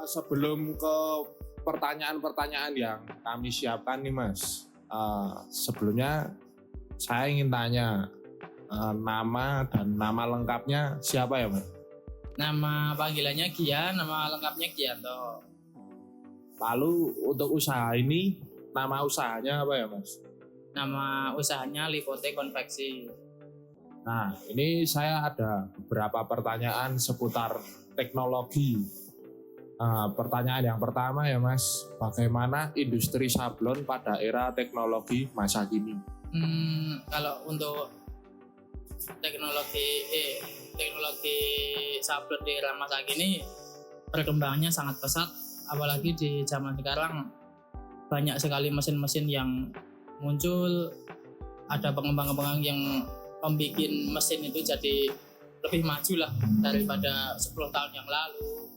Sebelum ke pertanyaan-pertanyaan yang kami siapkan nih Mas, sebelumnya saya ingin tanya nama dan nama lengkapnya siapa ya Mas? Nama panggilannya Gian, nama lengkapnya Gianto. Lalu untuk usaha ini, nama usahanya apa ya Mas? Nama usahanya Lipote Konveksi. Nah, ini saya ada beberapa pertanyaan seputar teknologi. Pertanyaan yang pertama ya Mas, bagaimana industri sablon pada era teknologi masa kini? Kalau untuk teknologi sablon di era masa kini perkembangannya sangat pesat, apalagi di zaman sekarang banyak sekali mesin-mesin yang muncul, ada pengembang-pengembang yang membuat mesin itu jadi lebih maju lah daripada 10 tahun yang lalu,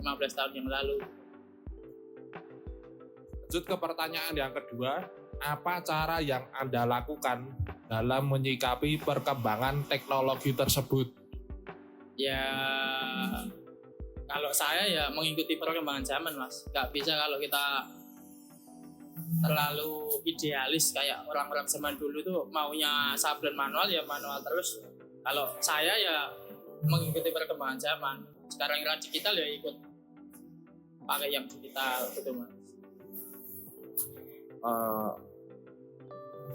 15 tahun yang lalu. Lanjut ke pertanyaan yang kedua, apa cara yang Anda lakukan dalam menyikapi perkembangan teknologi tersebut? Ya, kalau saya ya mengikuti perkembangan zaman Mas. Gak bisa kalau kita terlalu idealis kayak orang-orang zaman dulu tuh maunya sablon manual ya manual terus. Kalau saya ya mengikuti perkembangan zaman. Sekarang era digital ya ikut pakai yang digital gitu Mas.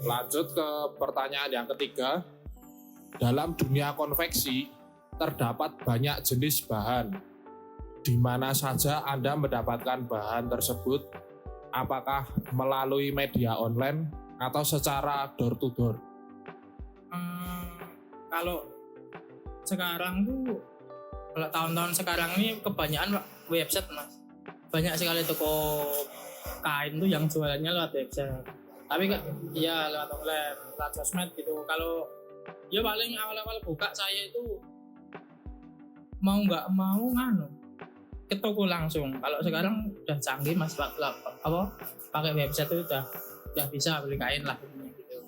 Lanjut ke pertanyaan yang ketiga, dalam dunia konveksi terdapat banyak jenis bahan. Di mana saja Anda mendapatkan bahan tersebut, apakah melalui media online atau secara door to door? Kalau sekarang tuh, kalau tahun-tahun sekarang ini kebanyakan website Mas. Banyak sekali toko kain tuh yang jualannya lewat website. Tapi ya lewat online, lewat sosmed gitu. Kalau ya paling awal-awal buka saya itu mau nggak mau ke toko langsung. Kalau sekarang udah canggih Mas, pakai website itu udah bisa beli kain lah gitu.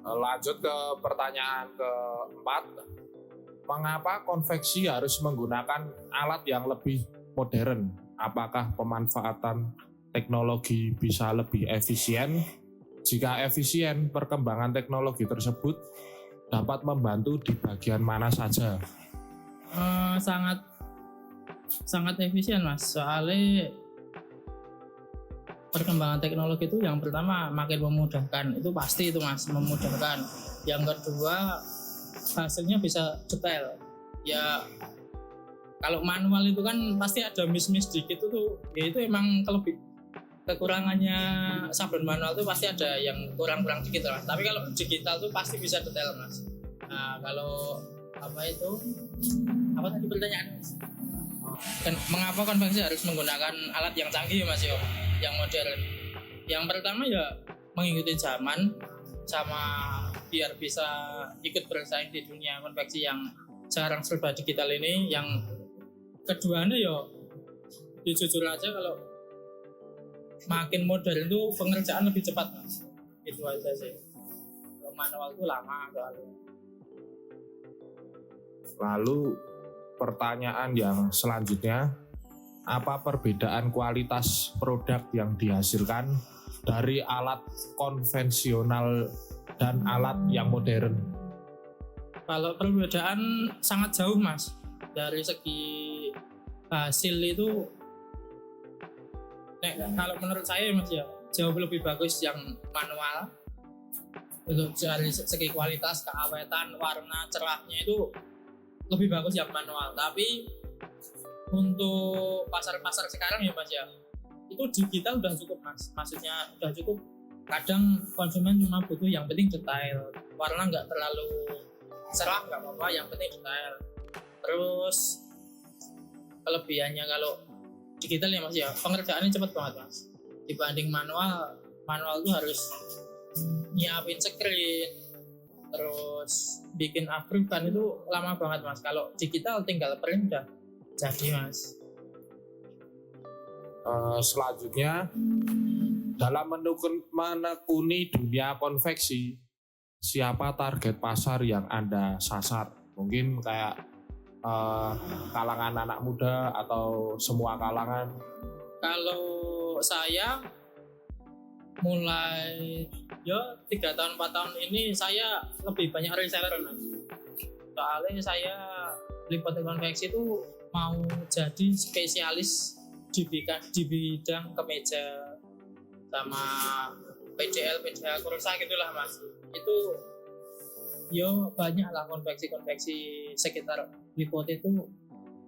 Lanjut ke pertanyaan keempat, mengapa konveksi harus menggunakan alat yang lebih modern? Apakah pemanfaatan teknologi bisa lebih efisien? Jika efisien, perkembangan teknologi tersebut dapat membantu di bagian mana saja? Sangat efisien Mas, soalnya perkembangan teknologi itu yang pertama makin memudahkan, itu pasti itu Mas, memudahkan. Yang kedua hasilnya bisa detail. Ya kalau manual itu kan pasti ada miss dikit tuh, ya itu emang kekurangannya sablon manual tuh pasti ada yang kurang dikit Mas. Tapi kalau digital tuh pasti bisa detail Mas. Nah kalau apa tadi pertanyaan? Mengapa konveksi harus menggunakan alat yang canggih Mas yo, yang modern? Yang pertama ya mengikuti zaman, sama biar bisa ikut bersaing di dunia konveksi yang sekarang serba digital ini. Yang keduanya ya jujur aja, kalau makin modern itu pengerjaan lebih cepat Mas. Itu aja sih. Kalau manual itu lama soalnya. Lalu pertanyaan yang selanjutnya, apa perbedaan kualitas produk yang dihasilkan dari alat konvensional dan alat yang modern? Kalau perbedaan sangat jauh Mas. Dari segi hasil itu, kalau menurut saya Mas ya, jauh lebih bagus yang manual. Untuk dari segi kualitas, keawetan, warna, cerahnya itu lebih bagus yang manual. Tapi untuk pasar-pasar sekarang ya Mas ya, itu digital udah cukup Mas. Maksudnya udah cukup. Kadang konsumen cuma butuh yang penting detail, warna nggak terlalu cerah nggak apa-apa, yang penting detail. Terus kelebihannya kalau digital ya Mas ya, pengerjaannya cepat banget Mas. Dibanding manual tuh harus nyiapin screen, terus bikin approve itu lama banget Mas. Kalau digital tinggal print udah jadi Mas. Selanjutnya, dalam menekuni dunia konveksi, siapa target pasar yang Anda sasar? Mungkin kayak kalangan anak muda atau semua kalangan? Kalau saya mulai 3 tahun 4 tahun ini saya lebih banyak reseller Mas. Soalnya saya Lipotek Konveksi itu mau jadi spesialis di bidang kemeja sama PDL, PDH kursa gitulah Mas. Itu banyak lah konveksi sekitar Lipotek itu,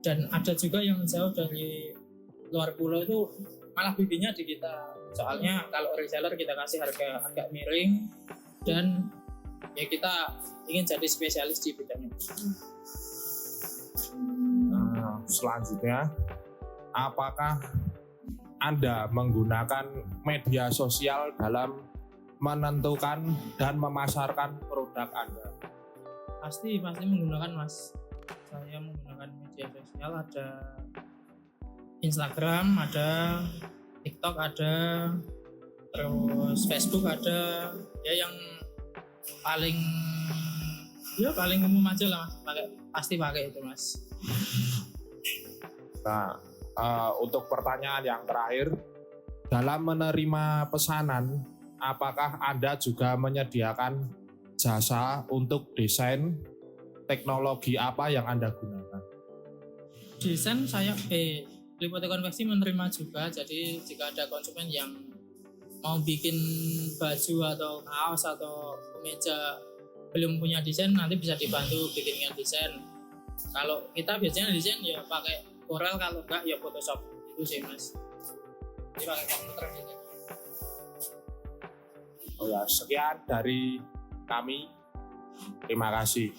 dan ada juga yang jauh dari luar pulau itu malah bikinnya di kita. Soalnya kalau reseller kita kasih harga agak miring, dan ya kita ingin jadi spesialis di bidang itu. Selanjutnya, apakah Anda menggunakan media sosial dalam menentukan dan memasarkan produk Anda? Pasti menggunakan Mas. Saya menggunakan media sosial, ada Instagram, ada TikTok, ada terus Facebook, ada ya yang paling umum aja lah Mas. Pasti pakai itu Mas. Nah, untuk pertanyaan yang terakhir, dalam menerima pesanan, apakah Anda juga menyediakan jasa untuk desain? Teknologi apa yang Anda gunakan? Desain saya Lipotek Konveksi menerima juga. Jadi jika ada konsumen yang mau bikin baju atau kaos atau meja belum punya desain, nanti bisa dibantu bikinnya desain. Kalau kita biasanya desain ya pakai Corel, kalau enggak ya Photoshop. Itu sih Mas. Jadi pakai komputer gitu. Oh ya, sekian dari kami. Terima kasih.